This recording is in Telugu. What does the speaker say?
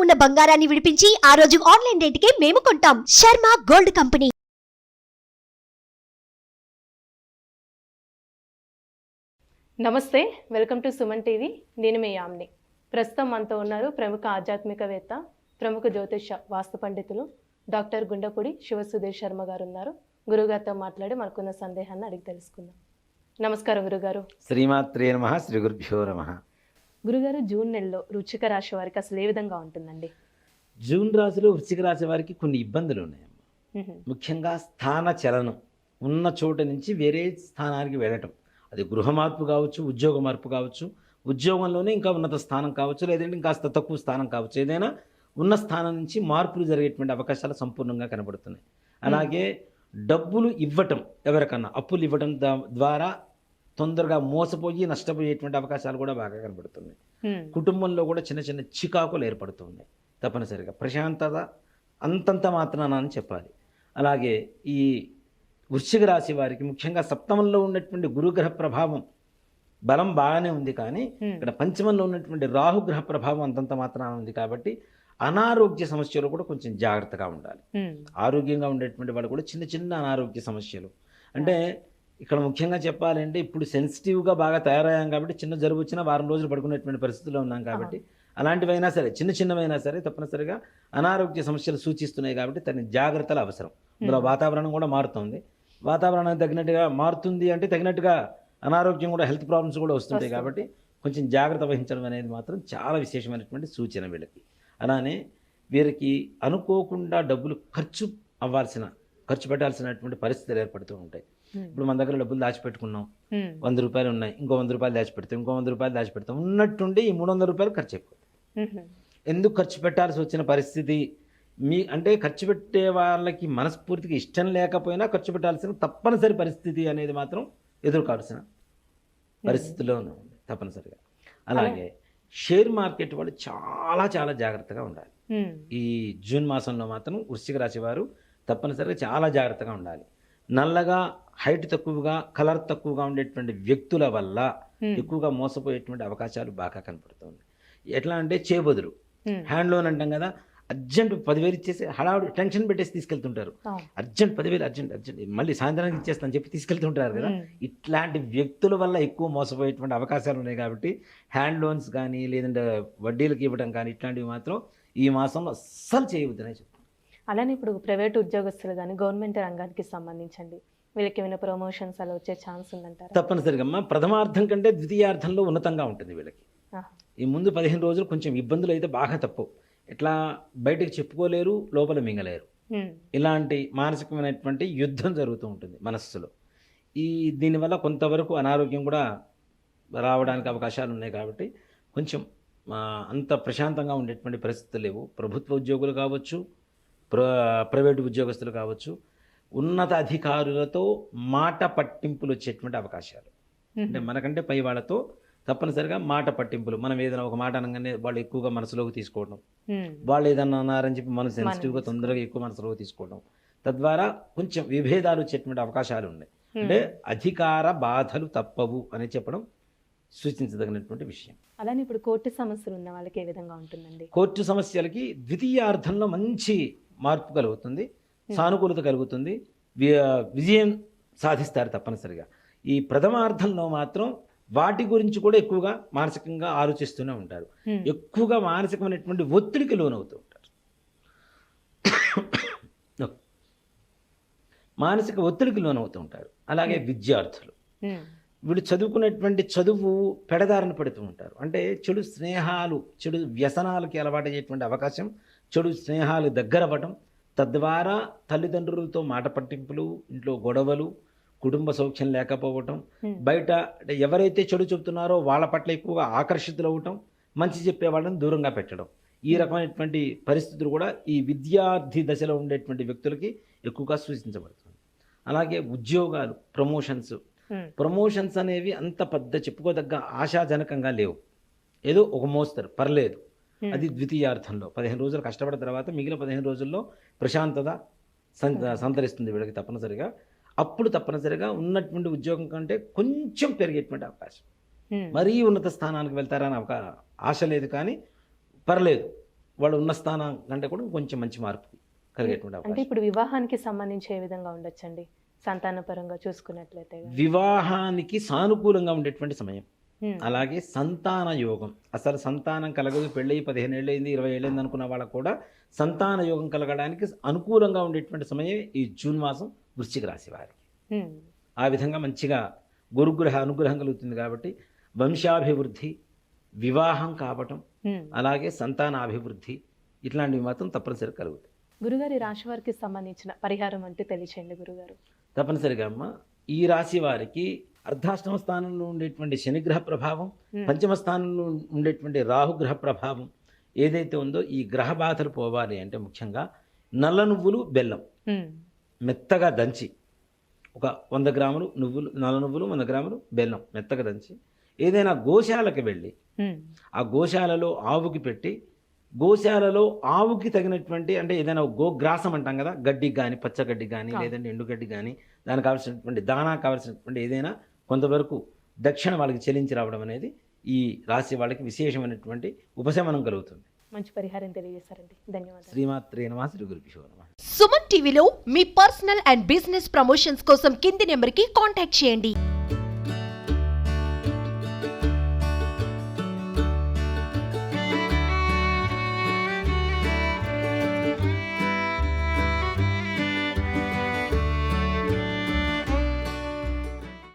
ఉన్న బంగారాన్ని విడిపించి ఆ రోజు ఆన్లైన్ రేటుకే మేము కొంటాం. Sharma gold company. నమస్తే, వెల్కమ్ టు సుమన్ టీవీ. నేను మీ యామ్ని. ప్రస్తుతం మనతో ఉన్నారు ప్రముఖ ఆధ్యాత్మికవేత్త, ప్రముఖ జ్యోతిష వాస్తు పండితులు డాక్టర్ గుండపూడి శివసుధీర్ శర్మ గారు ఉన్నారు. గురుగారితో మాట్లాడి మనకున్న సందేహాన్ని అడిగి తెలుసుకుందాం. నమస్కారం గురుగారు. శ్రీమాత్రే నమః. శ్రీ గురుభ్యో నమః. గురుగారు, జూన్ నెలలో వృశ్చిక రాశి వారికి అసలు ఏ విధంగా ఉంటుందండి? జూన్ రాశిలో వృశ్చిక రాశి వారికి కొన్ని ఇబ్బందులు ఉన్నాయమ్మ. ముఖ్యంగా స్థాన చలనం, ఉన్న చోట నుంచి వేరే స్థానానికి వెళ్ళటం. అది గృహ మార్పు కావచ్చు, ఉద్యోగ మార్పు కావచ్చు, ఉద్యోగంలోనే ఇంకా ఉన్నత స్థానం కావచ్చు, లేదంటే ఇంకాస్త తక్కువ స్థానం కావచ్చు. ఏదైనా ఉన్న స్థానం నుంచి మార్పులు జరిగేటువంటి అవకాశాలు సంపూర్ణంగా కనబడుతున్నాయి. అలాగే డబ్బులు ఇవ్వటం, ఎవరికన్నా అప్పులు ఇవ్వటం ద్వారా తొందరగా మోసపోయి నష్టపోయేటువంటి అవకాశాలు కూడా బాగా కనబడుతున్నాయి. కుటుంబంలో కూడా చిన్న చిన్న చికాకులు ఏర్పడుతున్నాయి. తప్పనిసరిగా ప్రశాంతత అంతంత మాత్రాన అని చెప్పాలి. అలాగే ఈ వృశ్చిక రాశి వారికి ముఖ్యంగా సప్తమంలో ఉన్నటువంటి గురుగ్రహ ప్రభావం బలం బాగానే ఉంది, కానీ ఇక్కడ పంచమంలో ఉన్నటువంటి రాహుగ్రహ ప్రభావం అంతంత మాత్రాన ఉంది. కాబట్టి అనారోగ్య సమస్యలు కూడా కొంచెం జాగ్రత్తగా ఉండాలి. ఆరోగ్యంగా ఉండేటువంటి వాళ్ళు కూడా చిన్న చిన్న అనారోగ్య సమస్యలు, అంటే ఇక్కడ ముఖ్యంగా చెప్పాలంటే ఇప్పుడు సెన్సిటివ్గా బాగా తయారయ్యాం కాబట్టి చిన్న జలుబు వచ్చినా వారం రోజులు పడుకునేటువంటి పరిస్థితిలో ఉన్నాం. కాబట్టి అలాంటివైనా సరే, చిన్న చిన్నవైనా సరే తప్పనిసరిగా అనారోగ్య సమస్యలు సూచిస్తున్నాయి. కాబట్టి తన జాగ్రత్తలు అవసరం. ఇందులో వాతావరణం కూడా మారుతుంది. వాతావరణానికి తగినట్టుగా మారుతుంది అంటే తగినట్టుగా అనారోగ్యం కూడా, హెల్త్ ప్రాబ్లమ్స్ కూడా వస్తుంటాయి. కాబట్టి కొంచెం జాగ్రత్త వహించడం అనేది మాత్రం చాలా విశేషమైనటువంటి సూచన వీళ్ళకి. అలానే వీరికి అనుకోకుండా డబ్బులు ఖర్చు పెట్టాల్సినటువంటి పరిస్థితులు ఏర్పడుతూ ఉంటాయి. ఇప్పుడు మన దగ్గర డబ్బులు దాచిపెట్టుకున్నాం, 100 రూపాయలు ఉన్నాయి, ఇంకో 100 రూపాయలు దాచిపెడతాం, ఇంకో 100 రూపాయలు దాచిపెడతాం, ఉన్నట్టుండి ఈ 300 రూపాయలు ఖర్చు అయిపోతుంది. ఎందుకు ఖర్చు పెట్టాల్సి వచ్చిన పరిస్థితి అంటే ఖర్చు పెట్టే వాళ్ళకి మనస్ఫూర్తిగా ఇష్టం లేకపోయినా ఖర్చు పెట్టాల్సిన తప్పనిసరి పరిస్థితి అనేది మాత్రం ఎదుర్కోవాల్సిన పరిస్థితిలో ఉంది తప్పనిసరిగా. అలాగే షేర్ మార్కెట్ వాళ్ళు చాలా చాలా జాగ్రత్తగా ఉండాలి. ఈ జూన్ మాసంలో మాత్రం వృశ్చిక రాశి వారు తప్పనిసరిగా చాలా జాగ్రత్తగా ఉండాలి. నల్లగా, హైట్ తక్కువగా, కలర్ తక్కువగా ఉండేటువంటి వ్యక్తుల వల్ల ఎక్కువగా మోసపోయేటువంటి అవకాశాలు బాగా కనపడుతుంది. ఎట్లా అంటే చేబదులు, హ్యాండ్ లోన్ అంటాం కదా, అర్జెంట్ 10,000 ఇచ్చేసి హడావుడు టెన్షన్ పెట్టేసి తీసుకెళ్తుంటారు. అర్జెంట్ 10,000 అర్జెంట్ మళ్ళీ సాయంత్రానికి ఇచ్చేస్తాను చెప్పి తీసుకెళ్తుంటారు కదా. ఇట్లాంటి వ్యక్తుల వల్ల ఎక్కువ మోసపోయేటువంటి అవకాశాలు ఉన్నాయి. కాబట్టి హ్యాండ్ లోన్స్ కానీ, లేదంటే వడ్డీలకు ఇవ్వడం కానీ ఇట్లాంటివి మాత్రం ఈ మాసంలో అస్సలు చేయవద్దనే చెప్తాను. అలానే ఇప్పుడు ప్రైవేట్ ఉద్యోగస్తులు కానీ గవర్నమెంట్ రంగానికి సంబంధించండి, వీళ్ళకి ఏమైనా ప్రమోషన్స్ అలా వచ్చే ఛాన్స్ ఉందంటారా? తప్పనిసరిగా ప్రథమార్థం కంటే ద్వితీయార్థంలో ఉన్నతంగా ఉంటుంది వీళ్ళకి. ఈ ముందు 15 రోజులు కొంచెం ఇబ్బందులు అయితే బాగా తప్పు. ఎట్లా బయటకు చెప్పుకోలేరు, లోపల మింగలేరు. ఇలాంటి మానసికమైనటువంటి యుద్ధం జరుగుతూ ఉంటుంది మనస్సులో. దీనివల్ల కొంతవరకు అనారోగ్యం కూడా రావడానికి అవకాశాలు ఉన్నాయి. కాబట్టి కొంచెం అంత ప్రశాంతంగా ఉండేటువంటి పరిస్థితులు లేవు. ప్రభుత్వ ఉద్యోగులు కావచ్చు, ప్రైవేటు ఉద్యోగస్తులు కావచ్చు, ఉన్నత అధికారులతో మాట పట్టింపులు వచ్చేటువంటి అవకాశాలు, అంటే మనకంటే పై వాళ్ళతో తప్పనిసరిగా మాట పట్టింపులు. మనం ఏదైనా ఒక మాట అనగానే వాళ్ళు ఎక్కువగా మనసులోకి తీసుకోవడం, వాళ్ళు ఏదన్నా అన్నారని చెప్పి మనం సెన్సిటివ్గా తొందరగా ఎక్కువ మనసులోకి తీసుకోవడం, తద్వారా కొంచెం విభేదాలు వచ్చేటువంటి అవకాశాలు ఉన్నాయి. అంటే అధికార బాధలు తప్పవు అని చెప్పడం సూచించదగినటువంటి విషయం. అలానే ఇప్పుడు కోర్టు సమస్యలు ఉన్న వాళ్ళకి ఏ విధంగా ఉంటుందండి? కోర్టు సమస్యలకి ద్వితీయార్థంలో మంచి మార్పు కలుగుతుంది, సానుకూలత కలుగుతుంది, విజయం సాధిస్తారు తప్పనిసరిగా. ఈ ప్రథమార్థంలో మాత్రం వాటి గురించి కూడా ఎక్కువగా మానసికంగా ఆలోచిస్తూనే ఉంటారు. ఎక్కువగా మానసికమైనటువంటి ఒత్తిడికి లోనవుతూ ఉంటారు. మానసిక ఒత్తిడికి లోనవుతూ ఉంటారు. అలాగే విద్యార్థులు, వీళ్ళు చదువుకునేటువంటి చదువు పెడదారిన పడుతూ ఉంటారు. అంటే చెడు స్నేహాలు, చెడు వ్యసనాలకి అలవాటు అయ్యేటువంటి అవకాశం, చెడు స్నేహాలు దగ్గర అవ్వటం, తద్వారా తల్లిదండ్రులతో మాట పట్టింపులు, ఇంట్లో గొడవలు, కుటుంబ సౌఖ్యం లేకపోవటం, బయట ఎవరైతే చెడు చెబుతున్నారో వాళ్ళ పట్ల ఎక్కువగా ఆకర్షితులు అవ్వటం, మంచి చెప్పే వాళ్ళని దూరంగా పెట్టడం, ఈ రకమైనటువంటి పరిస్థితులు కూడా ఈ విద్యార్థి దశలో ఉండేటువంటి వ్యక్తులకి ఎక్కువగా సూచించబడుతుంది. అలాగే ఉద్యోగాలు, ప్రమోషన్స్ అనేవి అంత పెద్ద చెప్పుకోదగ్గ ఆశాజనకంగా లేవు. ఏదో ఒక మోస్తరు పర్లేదు, అది ద్వితీయార్థంలో 15 రోజులు కష్టపడిన తర్వాత మిగిలిన 15 రోజుల్లో ప్రశాంతత సంతరిస్తుంది వీళ్ళకి తప్పనిసరిగా. అప్పుడు తప్పనిసరిగా ఉన్నటువంటి ఉద్యోగం కంటే కొంచెం పెరిగేటువంటి అవకాశం, మరీ ఉన్నత స్థానానికి వెళ్తారని ఆశ లేదు, కానీ పర్లేదు వాళ్ళు ఉన్న స్థానం కంటే కూడా కొంచెం మంచి మార్పు కలిగేటువంటి అంటే అవకాశం. ఇప్పుడు వివాహానికి సంబంధించి ఏ విధంగా ఉండొచ్చండి సంతానపరంగా చూసుకున్నట్లయితే గనుక? వివాహానికి సానుకూలంగా ఉండేటువంటి సమయం, ఉమ్, అలాగే సంతాన యోగం. అసలు సంతానం కలగదు, పెళ్ళయి 15 ఏళ్ళైంది 20 ఏళ్ళైంది అనుకున్న వాళ్ళకు కూడా సంతాన యోగం కలగడానికి అనుకూలంగా ఉండేటువంటి సమయం ఈ జూన్ మాసం వృశ్చిక రాశి వారికి. ఉమ్, ఆ విధంగా మంచిగా గురుగ్రహ అనుగ్రహం కలుగుతుంది కాబట్టి వంశాభివృద్ధి, వివాహం కావటం, ఉమ్. అలాగే సంతానాభివృద్ధి ఇట్లాంటివి మాత్రం తప్పనిసరి కలుగుతాయి. గురుగారి రాశి వారికి సంబంధించిన పరిహారం అంటూ తెలియచేయండి గురుగారు. తప్పనిసరిగా అమ్మ, ఈ రాశి వారికి అర్ధాష్టమ స్థానంలో ఉండేటువంటి శనిగ్రహ ప్రభావం, పంచమ స్థానంలో ఉండేటువంటి రాహుగ్రహ ప్రభావం ఏదైతే ఉందో ఈ గ్రహ బాధలు పోవాలి అంటే ముఖ్యంగా నల్ల నువ్వులు బెల్లం ఉమ్, మెత్తగా దంచి, ఒక 100 గ్రాములు నువ్వులు, నల్ల నువ్వులు 100 గ్రాములు బెల్లం మెత్తగా దంచి ఏదైనా గోశాలకు వెళ్ళి ఉమ్, ఆ గోశాలలో ఆవుకి పెట్టి, గోశాలలో ఆవుకి తగినటువంటి అంటే ఏదైనా గోగ్రాసం అంటాం కదా, గడ్డి కానీ పచ్చగడ్డి కానీ లేదంటే ఎండుగడ్డి కానీ దానికి కావాల్సినటువంటి దానా కావాల్సినటువంటి ఏదైనా కొంతవరకు దక్షిణ వాళ్ళకి చెల్లించి రావడం అనేది ఈ రాశి వాళ్ళకి విశేషమైనటువంటి ఉపశమనం కలుగుతుంది. మంచి పరిహారం తెలియజేశారండి, ధన్యవాదాలు. శ్రీమాత్రే నమః, శ్రీ గురుభ్యో నమః. సుమన్ టీవీలో మీ పర్సనల్ అండ్ బిజినెస్ ప్రమోషన్స్ కోసం కింది నెంబర్కి కాంటాక్ట్ చేయండి.